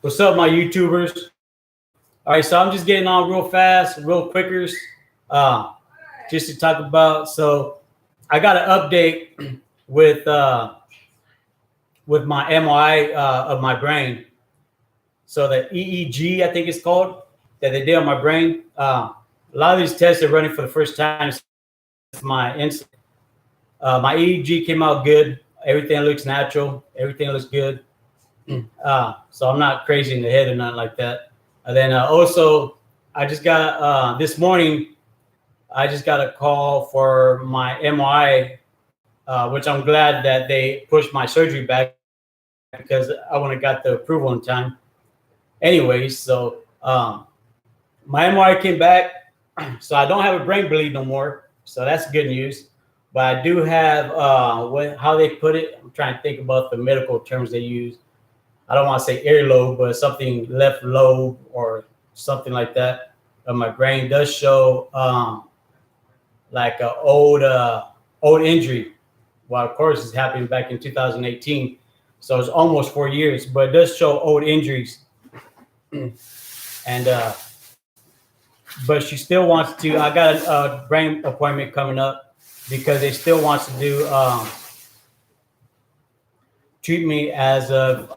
What's up, my YouTubers? All right, so I'm just getting on real fast, real quickers, uh, just to talk about. So I got an update with uh, with my MRI of my brain. So the EEG, I think it's called, that they did on my brain. A lot of these tests are running for the first time. My my EEG came out good. Everything looks natural. Everything looks good. So I'm not crazy in the head or nothing like that. And then also, I just got this morning. I just got a call for my MRI, which I'm glad that they pushed my surgery back because I wouldn't have got the approval in time. Anyways, so my MRI came back, so I don't have a brain bleed no more. So that's good news. But I do have how they put it. I'm trying to think about the medical terms they use. I don't want to say earlobe, but something left lobe or something like that of my brain does show like an old injury. Well, of course, it's happening back in 2018, so it's almost 4 years, but it does show old injuries. And but she still wants to. I got a brain appointment coming up because they still wants to do treat me as of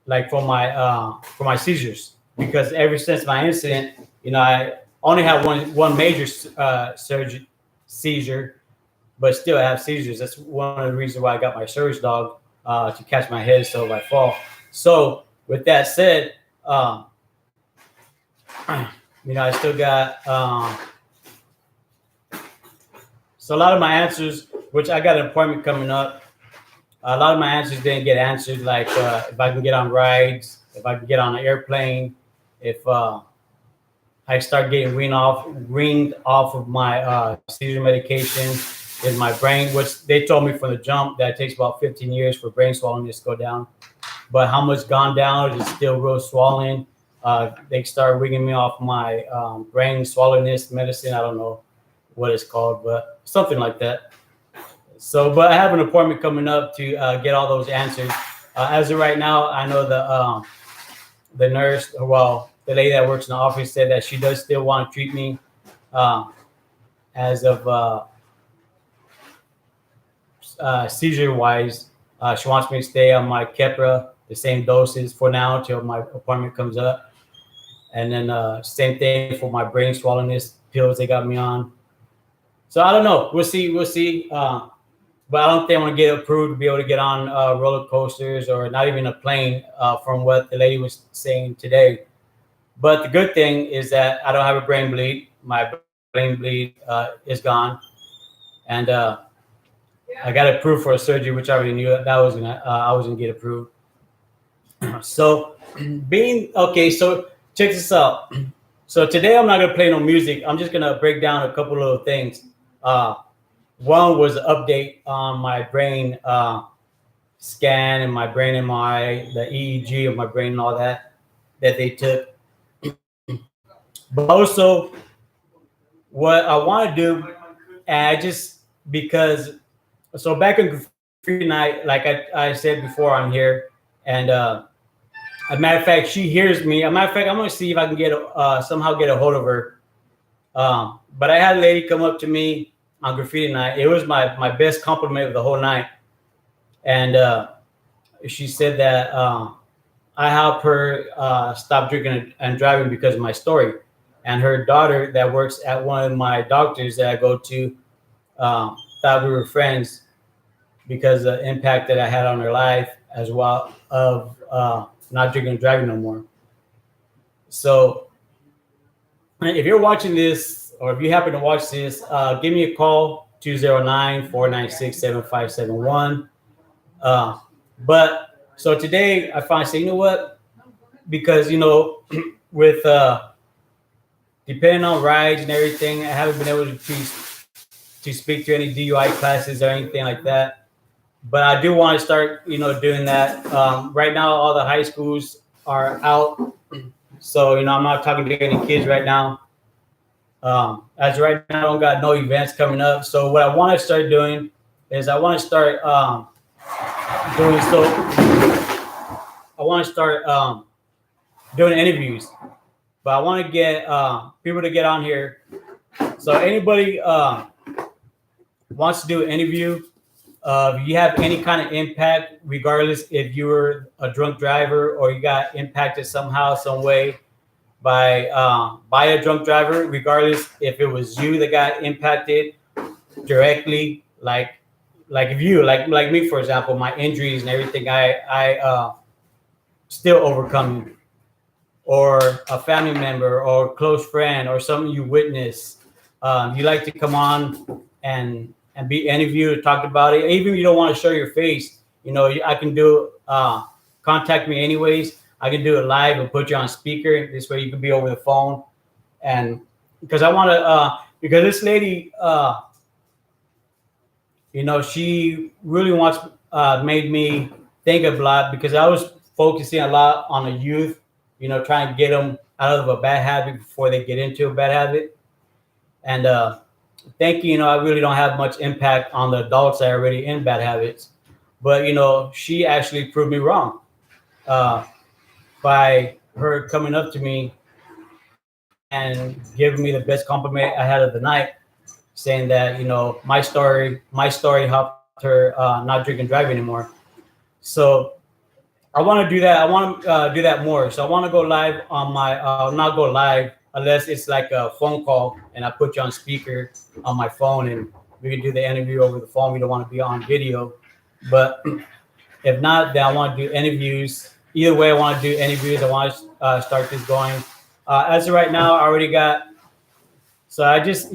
like for my seizures, because ever since my incident, I only have one major seizure, but still I have seizures. That's one of the reasons why I got my service dog to catch my head so if I fall. So with that said, I still got so a lot of my answers, which I got an appointment coming up. A lot of my answers didn't get answered, like if I can get on rides, if I can get on an airplane, if I start getting weaned off of my seizure medication, in my brain, which they told me from the jump that it takes about 15 years for brain swelling to go down. But how much gone down is still real swollen. They started ringing me off my brain swallowness medicine. I don't know what it's called, but something like that. So, but I have an appointment coming up to get all those answers. As of right now, I know the nurse, well, the lady that works in the office said that she does still want to treat me as of seizure wise. She wants me to stay on my Keppra, the same doses for now until my appointment comes up. And then same thing for my brain swallowness pills they got me on. So I don't know. We'll see. But I don't think I'm going to get approved to be able to get on roller coasters or not even a plane from what the lady was saying today. But the good thing is that I don't have a brain bleed. My brain bleed is gone. And I got approved for a surgery, which I already knew that I was going to get approved. So so check this out. So today I'm not going to play no music. I'm just going to break down a couple of little things. One was an update on my brain scan and my brain MRI, the EEG of my brain and all that they took. But also, what I want to do, and so back in graffiti night, like I said before, I'm here, and as a matter of fact, she hears me. As a matter of fact, I'm going to see if I can somehow get a hold of her. But I had a lady come up to me on graffiti night. It was my best compliment of the whole night. And she said that I helped her stop drinking and driving because of my story. And her daughter that works at one of my doctors that I go to thought we were friends because of the impact that I had on her life as well of not drinking and driving no more. So if you're watching this, or if you happen to watch this, give me a call, 209-496-7571. But so today I finally say, you know what? Because, with depending on rides and everything, I haven't been able to speak to any DUI classes or anything like that. But I do want to start, doing that. Right now, all the high schools are out. So, I'm not talking to any kids right now. As right now, I don't got no events coming up. So what I want to start doing is I want to start doing want to start doing interviews, but I want to get people to get on here. So anybody wants to do an interview, if you have any kind of impact, regardless if you were a drunk driver or you got impacted somehow, some way by a drunk driver, regardless if it was you that got impacted directly, like if you like me, for example, my injuries and everything, I still overcome, or a family member or close friend or something you witness, you like to come on and be interviewed, talk about it. Even if you don't want to show your face, I can do contact me anyways. I can do it live and put you on speaker. This way you can be over the phone. And because I want to, because this lady, she really made me think a lot, because I was focusing a lot on the youth, trying to get them out of a bad habit before they get into a bad habit. And thinking, I really don't have much impact on the adults that are already in bad habits. But, she actually proved me wrong by her coming up to me and giving me the best compliment I had of the night, saying that, my story helped her not drink and drive anymore. So I want to do that. I want to do that more. So I want to go live on my, not go live unless it's like a phone call and I put you on speaker on my phone and we can do the interview over the phone. We don't want to be on video. But if not, then I want to do interviews. Either way, I want to do interviews. I want to start this going. As of right now, I already got, so I just,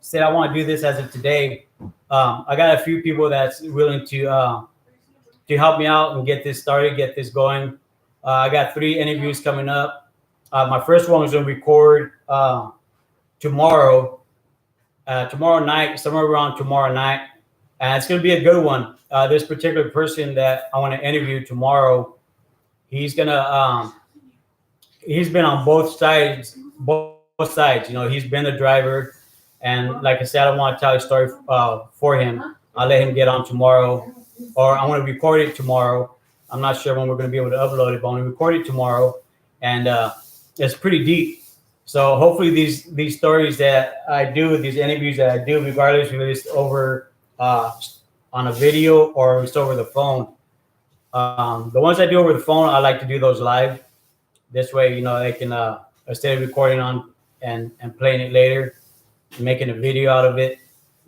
said I want to do this as of today. I got a few people that's willing to help me out and get this started, get this going. I got 3 interviews coming up. My first one was going to record tomorrow night, somewhere around tomorrow night. And it's going to be a good one. This particular person that I want to interview tomorrow, he's been on both sides. He's been a driver. And like I said, I want to tell a story for him. I'll let him get on tomorrow, or I want to record it tomorrow. I'm not sure when we're going to be able to upload it, but I want to record it tomorrow. And it's pretty deep. So hopefully these stories that I do, these interviews that I do, regardless if it's over on a video or it's over the phone, the ones I do over the phone, I like to do those live. This way, they can, instead of recording on and playing it later, making a video out of it,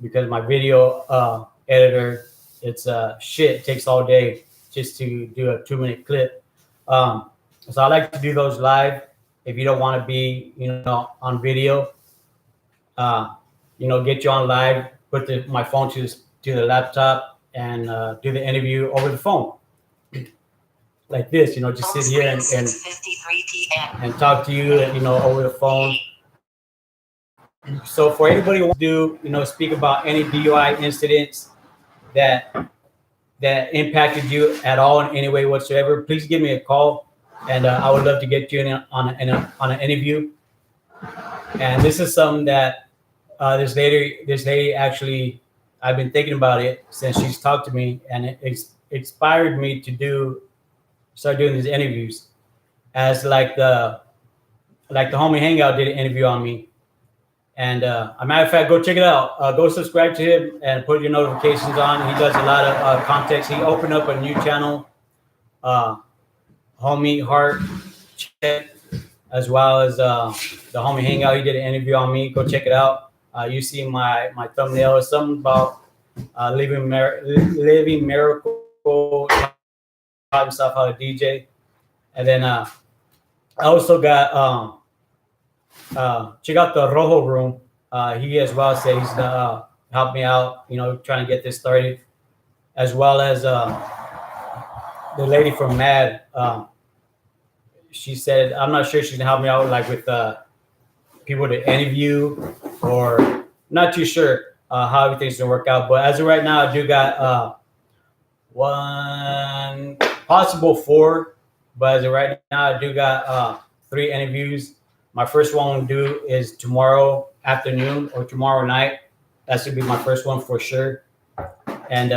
because my video editor, it's shit. It takes all day just to do a 2-minute clip. So I like to do those live. If you don't want to be, on video, get you on live, put my phone to the laptop and do the interview over the phone. Like this, just sit here and talk to you, over the phone. So for anybody who wants to do, speak about any DUI incidents that impacted you at all in any way whatsoever, please give me a call, and I would love to get you on an interview. And this is something that this lady actually, I've been thinking about it since she's talked to me, and it inspired me to start doing these interviews. As like the homie Hangout did an interview on me. And a matter of fact, go check it out. Go subscribe to him and put your notifications on. He does a lot of context. He opened up a new channel, Homie Heart Check, as well as the homie Hangout. He did an interview on me. Go check it out. You see my thumbnail. It's something about living miracle, taught himself how to DJ. And then I also got check out the Rojo Room. He as well said he's gonna help me out, trying to get this started, as well as the lady from Mad. She said, I'm not sure she's gonna help me out like with people to interview, or not too sure how everything's gonna work out. But as of right now, I do got 1, possible 4. But as of right now, I do got 3 interviews. My first one we'll do is tomorrow afternoon or tomorrow night. That's gonna be my first one for sure. And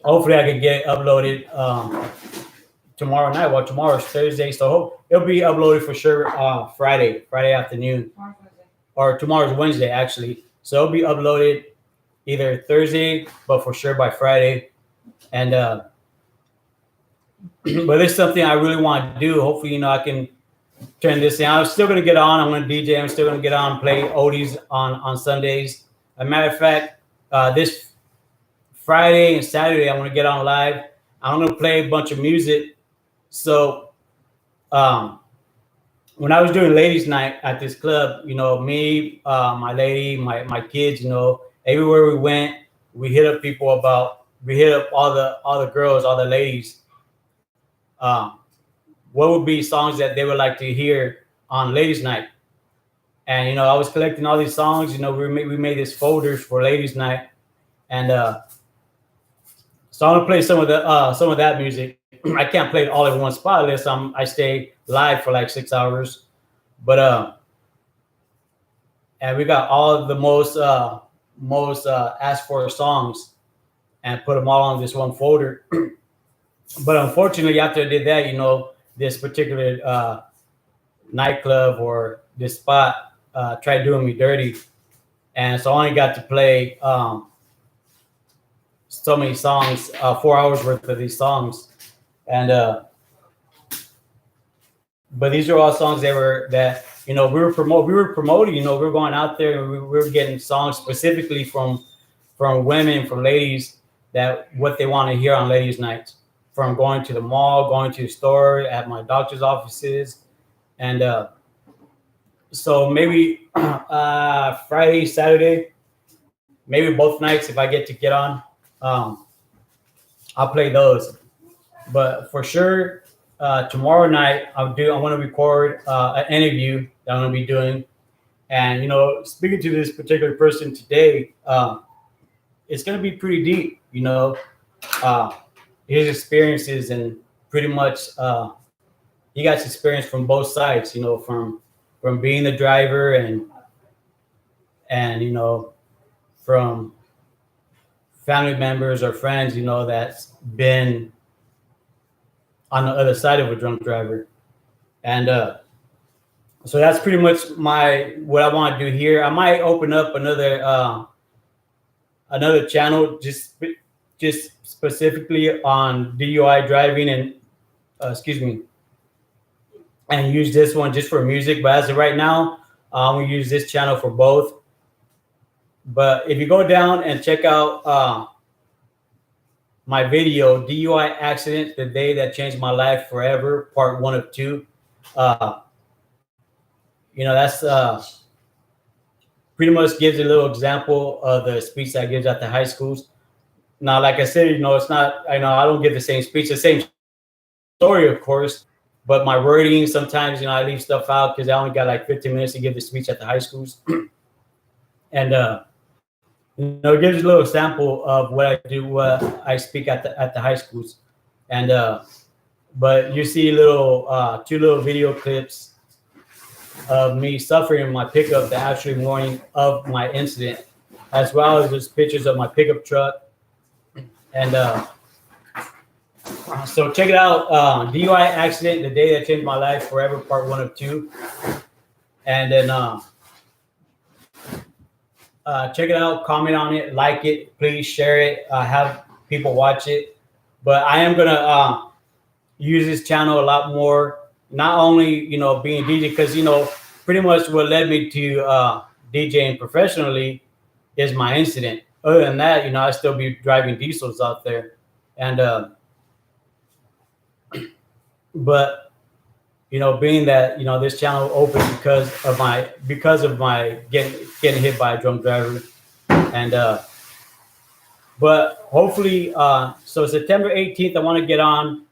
hopefully I can get it uploaded tomorrow night. Well, tomorrow is Thursday, so it'll be uploaded for sure Friday afternoon, or tomorrow's Wednesday actually. So it'll be uploaded either Thursday, but for sure by Friday. And but it's something I really want to do. Hopefully, I can turn this in. I'm still gonna get on. I'm gonna DJ. I'm still gonna get on and play oldies on Sundays. As a matter of fact, this Friday and Saturday I'm gonna get on live. I'm gonna play a bunch of music. So when I was doing ladies' night at this club, me, my lady, my kids, everywhere we went, we hit up all the girls, all the ladies. What would be songs that they would like to hear on ladies' night? And I was collecting all these songs. We made these folders for ladies' night, and so I'm gonna play some of that music. I can't play it all in one spot unless I stay live for like 6 hours. But and we got all of the most asked for songs and put them all on this one folder. But unfortunately, after I did that, this particular nightclub or this spot tried doing me dirty, and so I only got to play so many songs, 4 hours worth of these songs. And but these are all songs that we were promoting. We were going out there and we were getting songs specifically from women, from ladies, that what they want to hear on ladies' nights, from going to the mall, going to the store, at my doctor's offices. And so maybe Friday, Saturday, maybe both nights if I get on, I'll play those. But for sure, tomorrow night I want to record an interview that I'm going to be doing, and speaking to this particular person today, it's going to be pretty deep. His experiences, and pretty much he got experience from both sides. From being the driver and from family members or friends, that's been on the other side of a drunk driver. And so that's pretty much what I want to do here. I might open up another channel just specifically on DUI driving and and use this one just for music. But as of right now, we use this channel for both. But if you go down and check out my video, DUI Accident, the Day That Changed My Life Forever, part 1 of 2. That's pretty much gives a little example of the speech that I give at the high schools. Now, like I said, it's not, I don't give the same speech, the same story, of course, but my wording, sometimes, I leave stuff out because I only got like 15 minutes to give the speech at the high schools. And, it gives you a little sample of what I do, what I speak at the high schools. And, but you see two little video clips of me suffering in my pickup the actual morning of my incident, as well as just pictures of my pickup truck. And so check it out, DUI Accident, the Day That Changed My Life Forever, part 1 of 2. And then check it out, comment on it, like it, please share it, have people watch it. But I am gonna use this channel a lot more, not only being a DJ, because pretty much what led me to DJing professionally is my incident. Other than that, I still be driving diesels out there. And but being that this channel opened because of my getting hit by a drunk driver. And but hopefully so September 18th I want to get on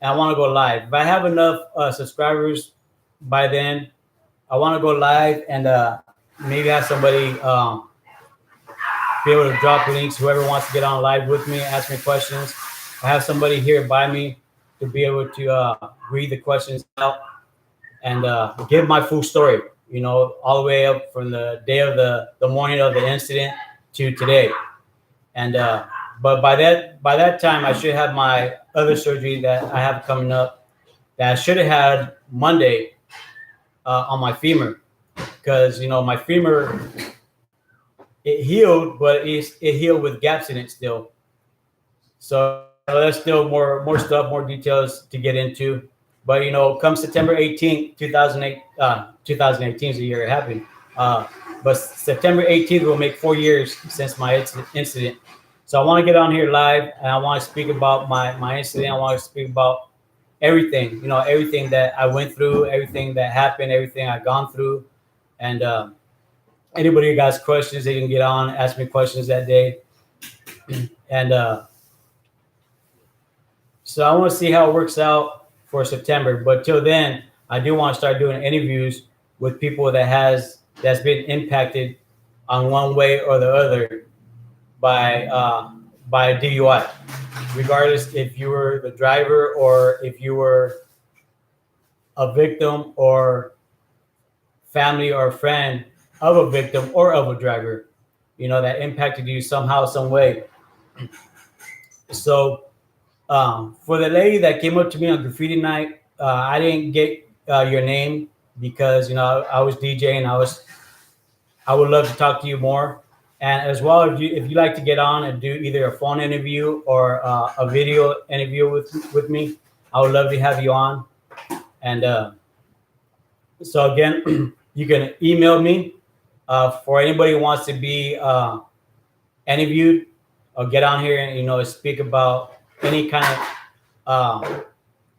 and I want to go live. If I have enough subscribers by then, I want to go live and maybe have somebody be able to drop links, whoever wants to get on live with me, ask me questions. I have somebody here by me to be able to read the questions out and give my full story, all the way up from the day of the morning of the incident to today. And but by that time, I should have my other surgery that I have coming up that I should have had Monday on my femur, because my femur, it healed, but it healed with gaps in it still. So there's still more stuff, more details to get into. But come September 18th, 2018 is the year it happened. But September 18th will make 4 years since my incident. So I want to get on here live, and I want to speak about my incident. I want to speak about everything, everything that I went through, everything that happened, everything I've gone through. And anybody who got questions, they can get on, ask me questions that day. And so I want to see how it works out for September. But till then, I do want to start doing interviews with people that's been impacted on one way or the other by a DUI, regardless if you were the driver or if you were a victim or family or a friend of a victim or of a driver, that impacted you somehow, some way. So for the lady that came up to me on graffiti night, I didn't get your name because I was DJing. I would love to talk to you more, and as well, if you like to get on and do either a phone interview or a video interview with me, I would love to have you on. And so again, you can email me for anybody who wants to be interviewed or get on here and speak about any kind of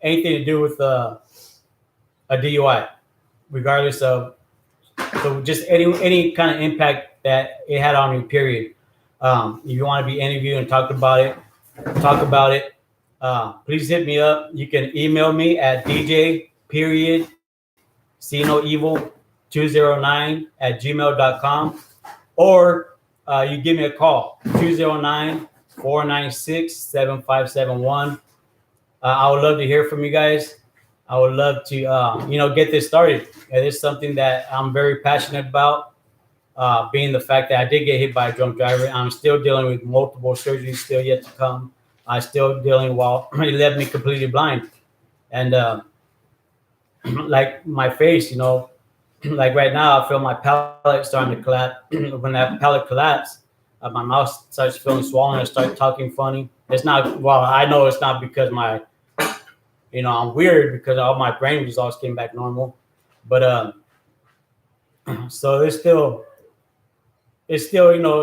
anything to do with a DUI, regardless of just any kind of impact that it had on you. Period. If you want to be interviewed and talk about it, please hit me up. You can email me at dj.see-no-evil209@gmail.com, or you give me a call, 209-496-7571. I would love to hear from you guys. I would love to, get this started. It is something that I'm very passionate about, being the fact that I did get hit by a drunk driver. I'm still dealing with multiple surgeries still yet to come. I'm still dealing while it left me completely blind. And like my face, like right now, I feel my palate starting to collapse. When that palate collapsed, my mouth starts feeling swollen. I start talking funny. It's not, well, I know it's not because I'm weird, because all my brain results came back normal. But so it's still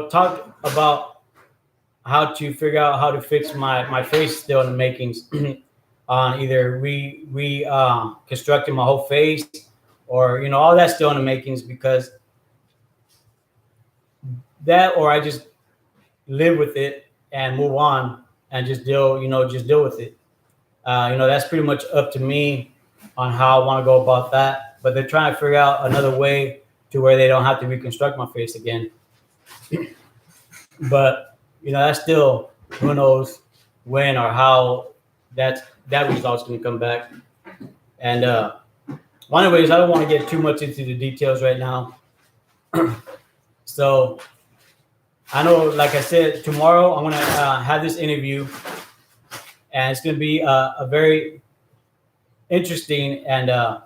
talk about how to figure out how to fix my face still in the makings. On either constructing my whole face, or all that's still in the makings, because that, or I just live with it and move on and just deal with it. That's pretty much up to me on how I want to go about that. But they're trying to figure out another way to where they don't have to reconstruct my face again. But that's still, who knows when or how that result's going to come back. And well, anyways, I don't want to get too much into the details right now. So I know, like I said, tomorrow I'm going to have this interview, and it's going to be a very interesting and a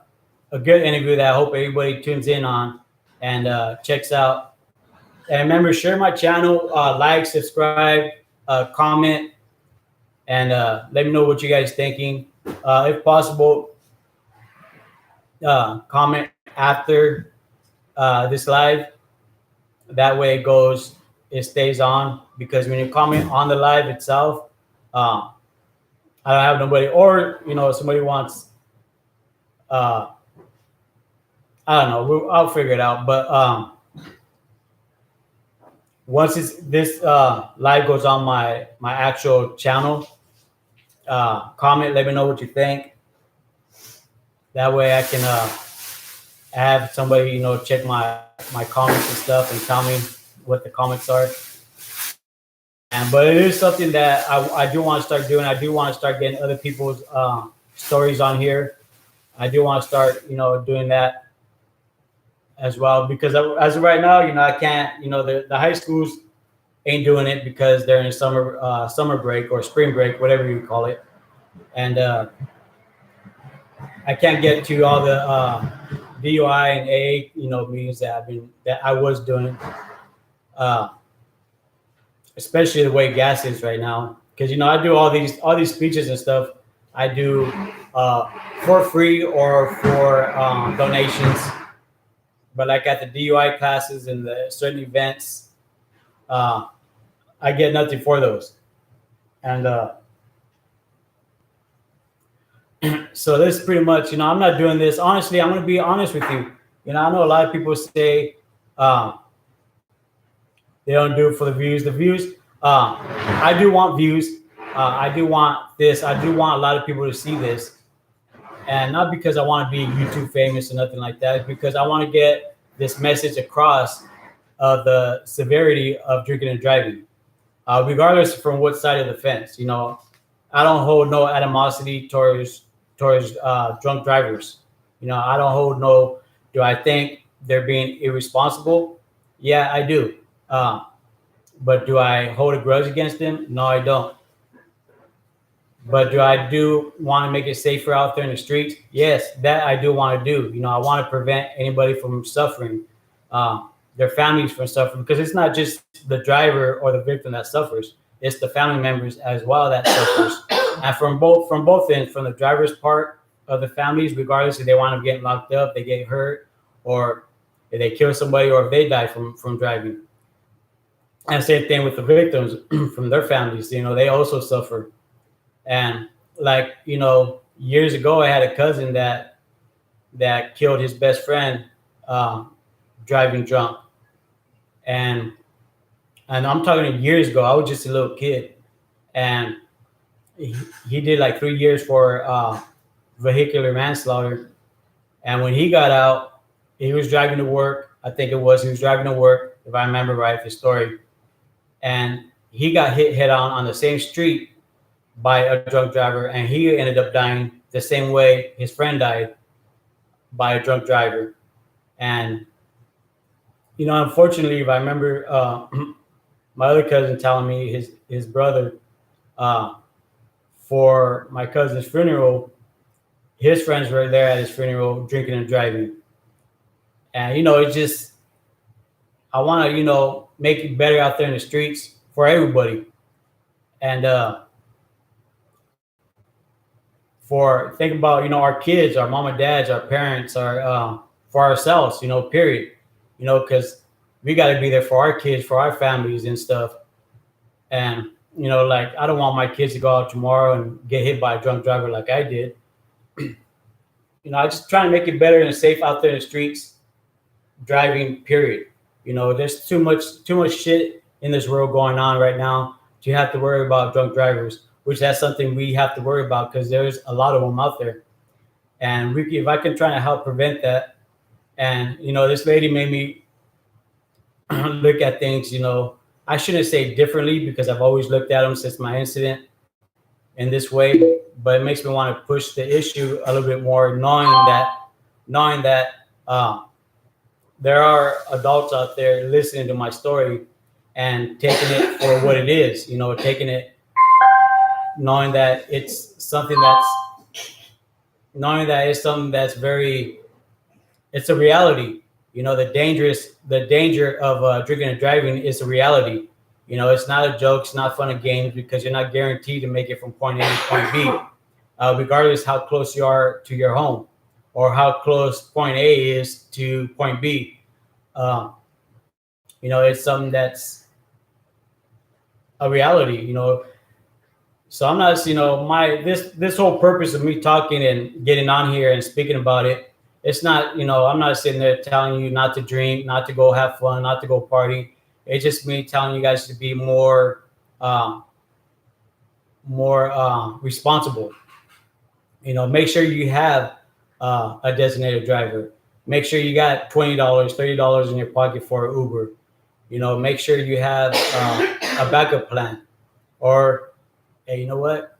good interview that I hope everybody tunes in on and checks out. And remember, share my channel, like, subscribe, comment, and let me know what you guys thinking. If possible, comment after this live. That way it stays on, because when you comment on the live itself, I don't have nobody, or somebody wants, I don't know, I'll figure it out. But once this live goes on my actual channel, comment, let me know what you think. That way I can have somebody check my comments and stuff and tell me what the comments are. But it is something that I do want to start doing. I do want to start getting other people's stories on here. I do want to start doing that as well, because as of right now, I can't. The high schools ain't doing it because they're in summer break or spring break, whatever you call it. and I can't get to all the DUI and AA, meetings that I was doing, uh, especially the way gas is right now. Because I do all these speeches and stuff. I do uh, for free or for donations. But like at the DUI classes and the certain events, uh, I get nothing for those. And so this is pretty much, I'm not doing this. Honestly, I'm going to be honest with you. I know a lot of people say they don't do it for the views. The views, I do want views. I do want this. I do want a lot of people to see this. And not because I want to be YouTube famous or nothing like that. It's because I want to get this message across of the severity of drinking and driving, regardless from what side of the fence. I don't hold no animosity towards drunk drivers. I don't hold no. Do I think they're being irresponsible? Yeah, I do. But do I hold a grudge against them? No, I don't. But do I want to make it safer out there in the streets? Yes, that I do want to do. I want to prevent anybody from suffering, their families from suffering, because it's not just the driver or the victim that suffers; it's the family members as well that suffers. And from both ends, from the driver's part of the families, regardless if they want to get locked up, they get hurt, or if they kill somebody, or if they die from driving. And same thing with the victims from their families. They also suffer. And like, years ago, I had a cousin that killed his best friend driving drunk. And I'm talking years ago. I was just a little kid. And he did like 3 years for vehicular manslaughter. And when he got out, he was driving to work. I think he was driving to work, if I remember right, the story. And he got hit head on the same street by a drunk driver, and he ended up dying the same way his friend died, by a drunk driver. And unfortunately, if I remember my other cousin telling me his brother, for my cousin's funeral, his friends were there at his funeral drinking and driving. And it's just, I want to make it better out there in the streets for everybody. And think about our kids, our mom and dads, our parents, our for ourselves, period. Because we got to be there for our kids, for our families and stuff. And like, I don't want my kids to go out tomorrow and get hit by a drunk driver like I did. I just try to make it better and safe out there in the streets, driving, period. There's too much shit in this world going on right now to have to worry about drunk drivers, which that's something we have to worry about, because there's a lot of them out there. And if I can try to help prevent that. And this lady made me look at things, I shouldn't say differently, because I've always looked at them since my incident in this way, but it makes me want to push the issue a little bit more, knowing that there are adults out there listening to my story and taking it for what it is, taking it, knowing that it's something that's very, it's a reality. The danger of drinking and driving is a reality. It's not a joke. It's not fun and games, because you're not guaranteed to make it from point A to point B, regardless how close you are to your home, or how close point A is to point B. It's something that's a reality. So I'm not, this whole purpose of me talking and getting on here and speaking about it. It's not, I'm not sitting there telling you not to drink, not to go have fun, not to go party. It's just me telling you guys to be more responsible. Make sure you have a designated driver. Make sure you got $20, $30 in your pocket for an Uber. Make sure you have a backup plan. Or, hey, you know what?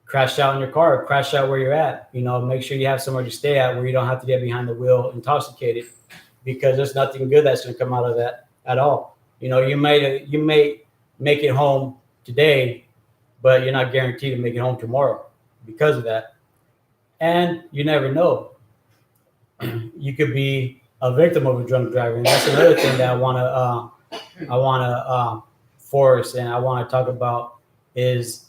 Crash out in your car, crash out where you're at. Make sure you have somewhere to stay at where you don't have to get behind the wheel intoxicated, because there's nothing good that's going to come out of that at all. You may make it home today, but you're not guaranteed to make it home tomorrow because of that. And you never know. You could be a victim of a drunk driver, and that's another thing that I want to force and I want to talk about is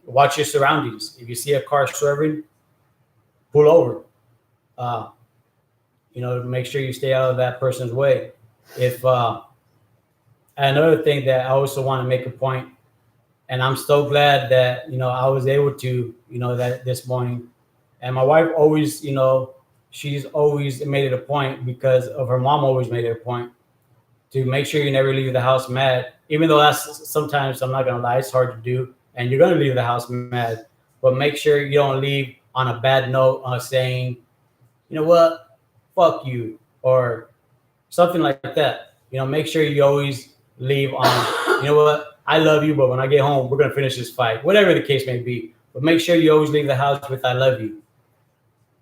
watch your surroundings. If you see a car swerving, pull over. Make sure you stay out of that person's way. If another thing that I also want to make a point, and I'm so glad that I was able to that this morning, and my wife always she's always made it a point because of her mom always made it a point to make sure you never leave the house mad, even though that's sometimes, I'm not gonna lie, it's hard to do, and you're gonna leave the house mad, but make sure you don't leave on a bad note, saying, you know what, fuck you, or something like that. Make sure you always leave on, you know what, I love you, but when I get home, we're gonna finish this fight, whatever the case may be. But make sure you always leave the house with I love you,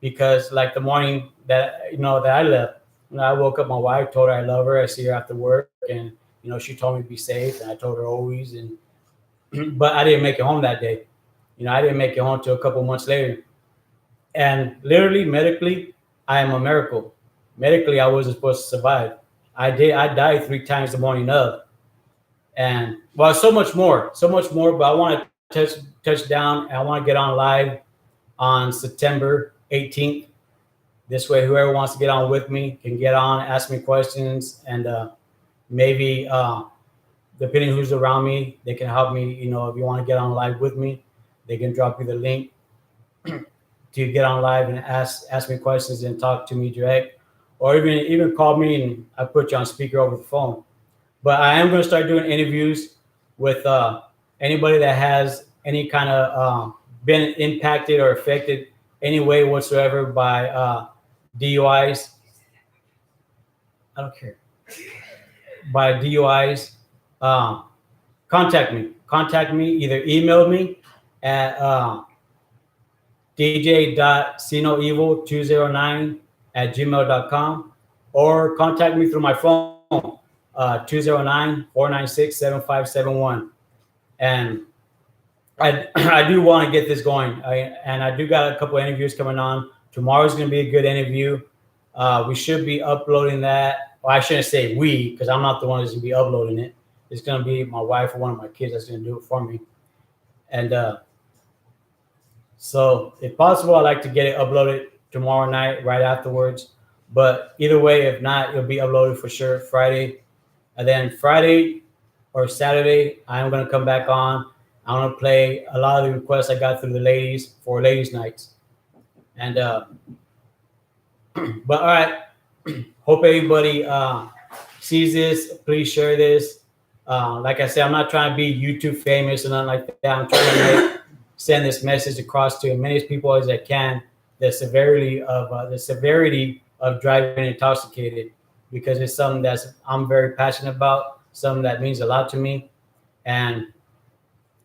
because like the morning that that I left. When I woke up, my wife told her I love her. I see her after work, and she told me to be safe, and I told her always. And but I didn't make it home that day. I didn't make it home till a couple months later. And literally, medically, I am a miracle. Medically, I wasn't supposed to survive. I died 3 times the morning of, and well, so much more. But I want to touch down, and I want to get on live on September 18th. This way, whoever wants to get on with me can get on, ask me questions, and maybe depending who's around me, they can help me. If you want to get on live with me, they can drop you the link to get on live and ask me questions and talk to me direct, or even call me and I put you on speaker over the phone. But I am going to start doing interviews with anybody that has any kind of been impacted or affected any way whatsoever by DUIs. I don't care. By DUIs, contact me. Either email me at dj.cinoevil209@gmail.com, or contact me through my phone, 209-496-7571. And I do want to get this going. I do got a couple of interviews coming on. Tomorrow's going to be a good interview. We should be uploading that. Well, I shouldn't say we, because I'm not the one who's going to be uploading it. It's going to be my wife or one of my kids that's going to do it for me. And so if possible, I'd like to get it uploaded tomorrow night, right afterwards. But either way, if not, it'll be uploaded for sure Friday. And then Friday or Saturday, I'm going to come back on. I'm going to play a lot of the requests I got through the ladies for ladies' nights. And, but all right. Hope everybody sees this. Please share this. Like I said, I'm not trying to be YouTube famous or nothing like that. I'm trying to send this message across to as many people as I can. The severity of driving intoxicated, because it's something I'm very passionate about, something that means a lot to me, and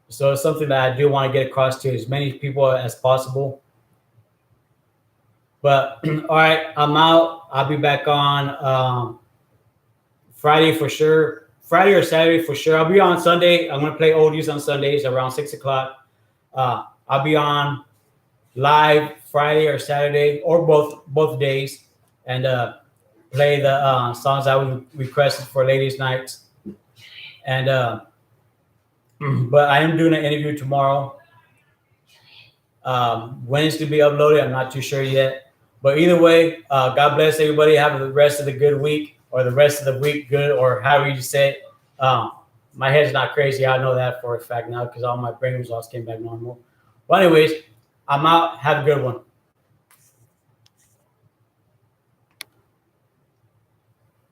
so it's something that I do want to get across to as many people as possible. But all right, I'm out. I'll be back on Friday for sure. Friday or Saturday for sure. I'll be on Sunday. I'm going to play oldies on Sundays around 6 o'clock. I'll be on live Friday or Saturday, or both days, and play the songs I was requested for ladies' nights. And but I am doing an interview tomorrow. When it's to be uploaded, I'm not too sure yet. But either way, God bless everybody. Have the rest of the good week, or the rest of the week good, or however you say it. My head's not crazy. I know that for a fact now because all my brain results came back normal. But anyways, I'm out. Have a good one.